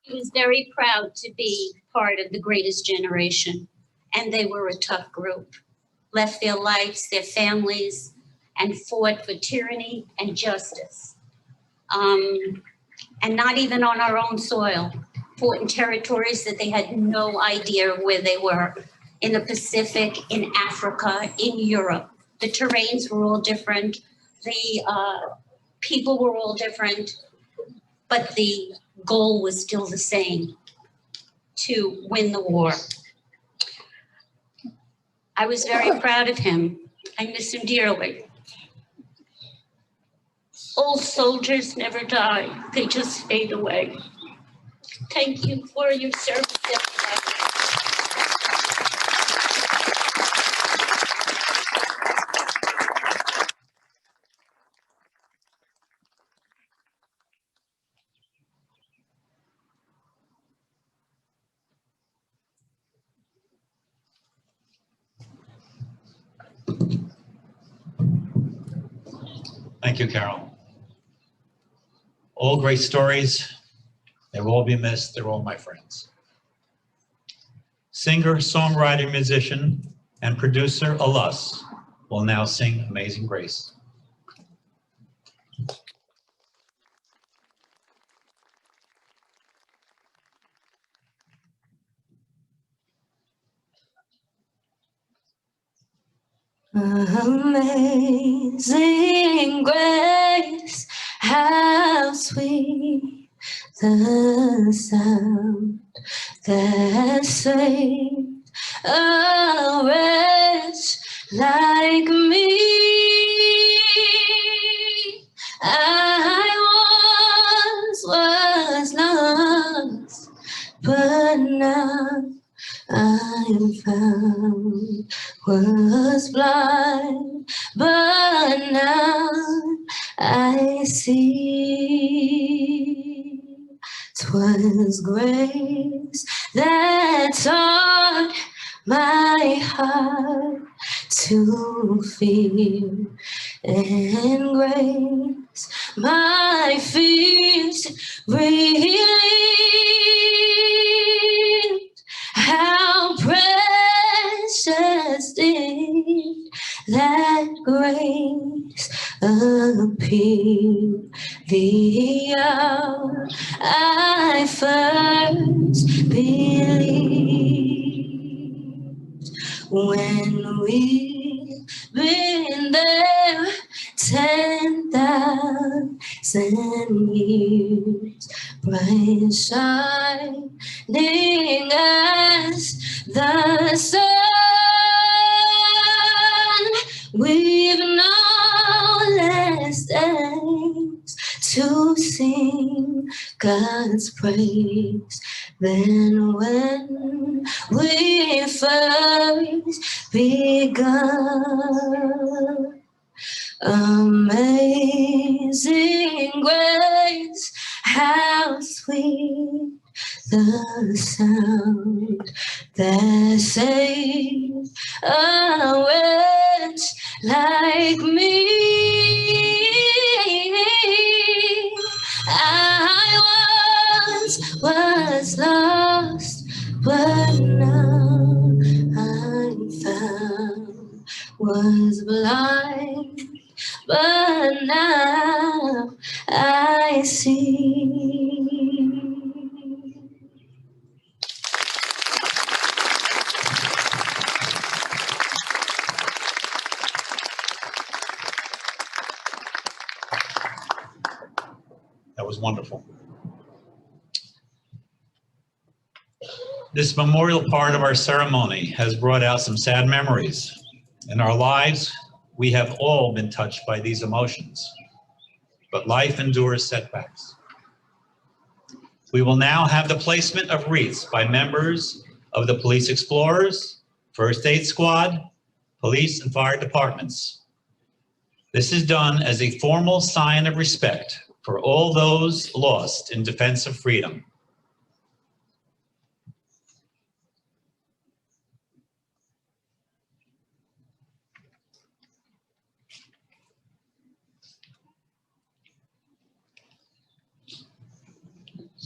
He was very proud to be part of the greatest generation, and they were a tough group. Left their lives, their families, and fought for tyranny and justice. And not even on our own soil, fought in territories that they had no idea where they were, in the Pacific, in Africa, in Europe. The terrains were all different, the people were all different, but the goal was still the same, to win the war. I was very proud of him. I miss him dearly. Old soldiers never die, they just fade away. Thank you for your service, everybody. Thank you, Carol. All great stories. They will all be missed. They're all my friends. Singer, songwriter, musician, and producer Alus will now sing Amazing Grace. Amazing grace, how sweet the sound that saved a wretch like me. I once was lost, but now I am found. Was blind, but now I see. 'Twas grace that taught my heart to fear, and grace my fears relieved. How precious did that grace appear the hour I first believed. When we've been there 10,000 years, bright shining as the sun, we've no less days to sing God's praise than when we first begun. Amazing grace, how sweet the sound that saved a wretch like me. I once was lost, but now I'm found. Was blind, but now I see. That was wonderful. This memorial part of our ceremony has brought out some sad memories. In our lives, we have all been touched by these emotions, but life endures setbacks. We will now have the placement of wreaths by members of the Police Explorers, First Aid Squad, police and fire departments. This is done as a formal sign of respect for all those lost in defense of freedom.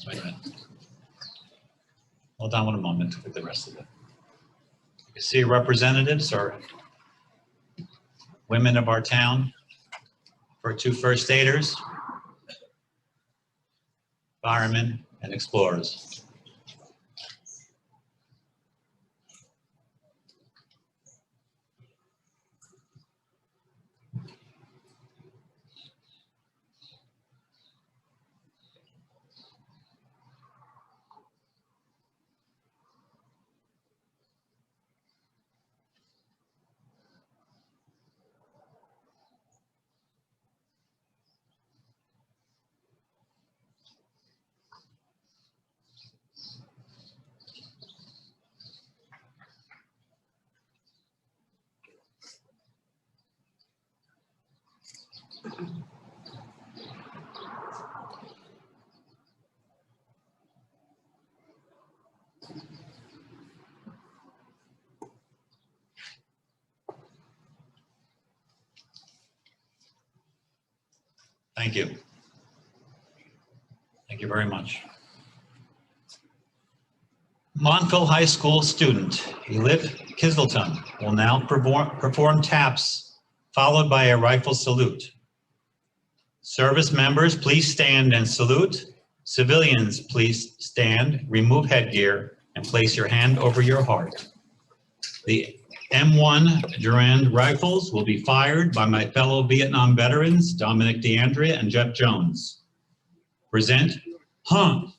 Wait a minute. Hold on one moment with the rest of it. You see representatives or women of our town for 2 first aiders, firemen, and explorers. Thank you. Thank you very much. Montville High School student Elif Kisleton will now perform taps, followed by a rifle salute. Service members, please stand and salute. Civilians, please stand, remove headgear, and place your hand over your heart. The M1 Durand rifles will be fired by my fellow Vietnam veterans, Dominic DeAndrea and Jeff Jones. Present, Hunt.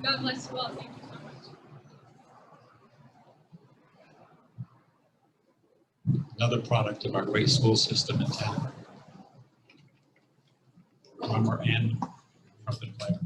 God bless you all. Thank you so much. Another product of our great school system in town. Drummer and trumpet player.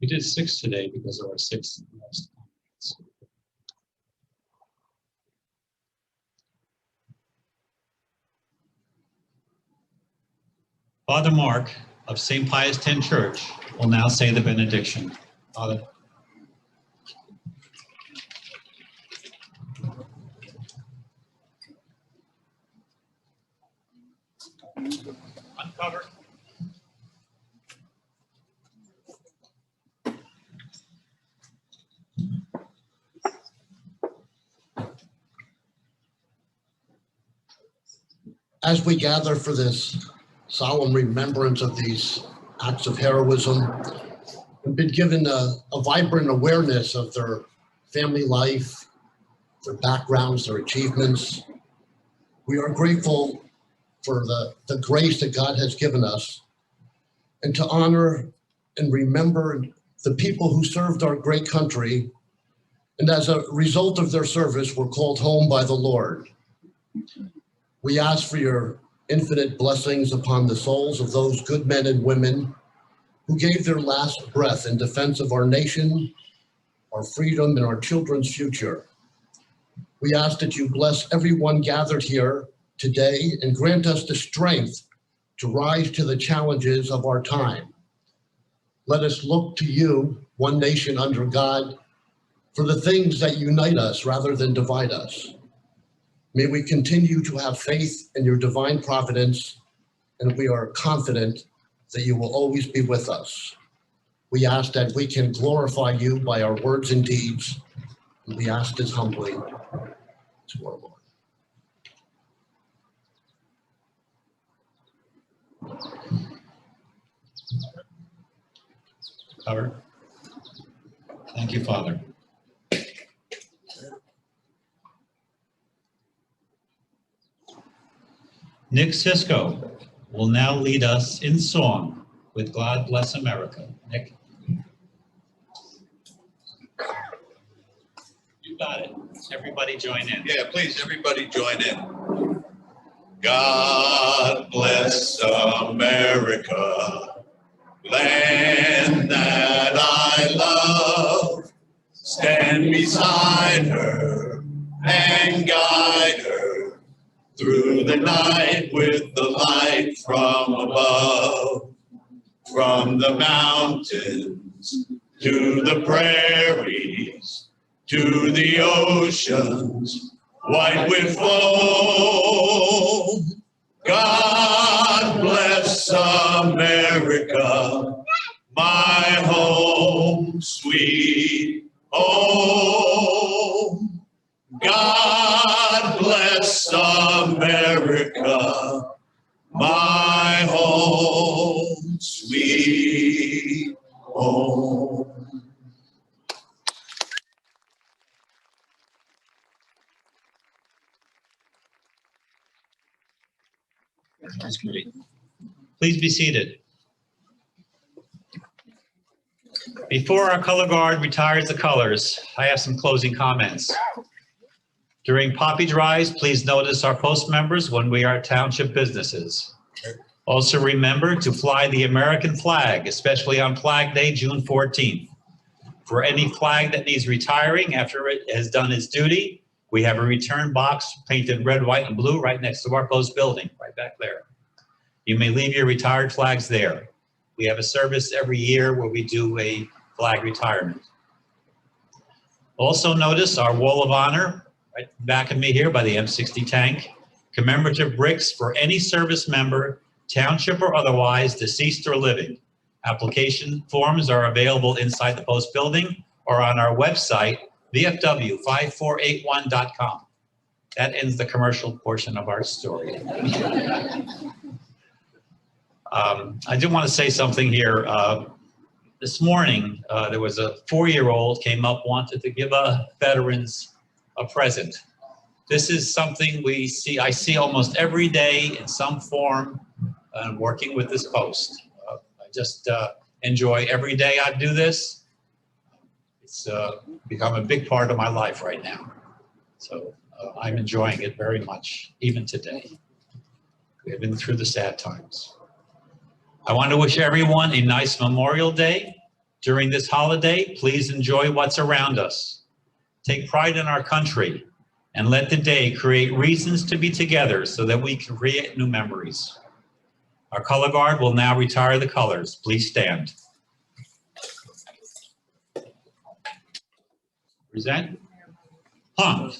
We did 6 today because of our 6 last comments. Father Mark of St. Pius X Church will now say the benediction. Father. Uncover. As we gather for this solemn remembrance of these acts of heroism, we've been given a vibrant awareness of their family life, their backgrounds, their achievements. We are grateful for the grace that God has given us, and to honor and remember the people who served our great country, and as a result of their service were called home by the Lord. We ask for your infinite blessings upon the souls of those good men and women who gave their last breath in defense of our nation, our freedom, and our children's future. We ask that you bless everyone gathered here today and grant us the strength to rise to the challenges of our time. Let us look to you, one nation under God, for the things that unite us rather than divide us. May we continue to have faith in your divine providence, and we are confident that you will always be with us. We ask that we can glorify you by our words and deeds, and we ask this humbly to our Lord. Cover. Thank you, Father. Nick Sisko will now lead us in song with God Bless America. Nick. You got it. Everybody join in. Yeah, please, everybody join in. God bless America, land that I love. stand beside her and guide her through the night with the light from above, from the mountains to the prairies, to the oceans, white with foam. God bless America, my home, sweet home. God bless America, my home, sweet home. That's great. Please be seated. Before our color guard retires the colors, I have some closing comments. During poppy drives, please notice our post members when we are at township businesses. Also remember to fly the American flag, especially on Flag Day, June 14th. For any flag that needs retiring after it has done its duty, we have a return box painted red, white, and blue right next to our post building, right back there. You may leave your retired flags there. We have a service every year where we do a flag retirement. Also notice our wall of honor right back of me here by the M60 tank. Commemorative bricks for any service member, township or otherwise, deceased or living. Application forms are available inside the post building or on our website, VFW5481.com. That ends the commercial portion of our story. I do want to say something here. This morning, there was a 4-year-old came up, wanted to give veterans a present. This is something I see almost every day in some form working with this post. I just enjoy every day I do this. It's become a big part of my life right now. So I'm enjoying it very much, even today. We have been through the sad times. I want to wish everyone a nice Memorial Day. During this holiday, please enjoy what's around us. Take pride in our country and let the day create reasons to be together so that we can create new memories. Our color guard will now retire the colors. Please stand. Present. Hung.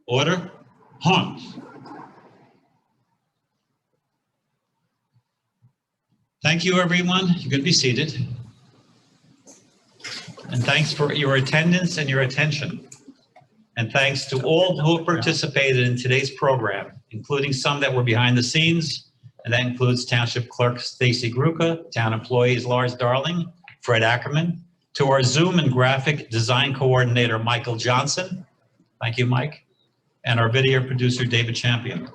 Order. Hung. Thank you, everyone. You can be seated. And thanks for your attendance and your attention. And thanks to all who have participated in today's program, including some that were behind the scenes, and that includes Township Clerk Stacy Gruca, Town Employees Lars Darling, Fred Ackerman, to our Zoom and Graphic Design Coordinator, Michael Johnson. Thank you, Mike. And our video producer, David Champion.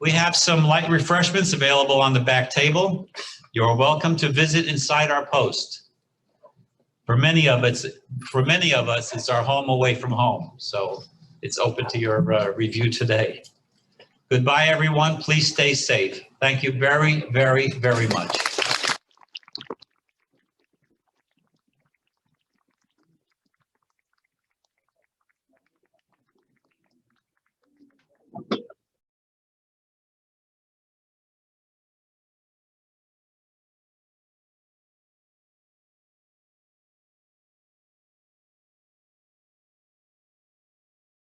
We have some light refreshments available on the back table. You're welcome to visit inside our post. For many of us, it's our home away from home, so it's open to your review today. Goodbye, everyone. Please stay safe. Thank you very, very, very much.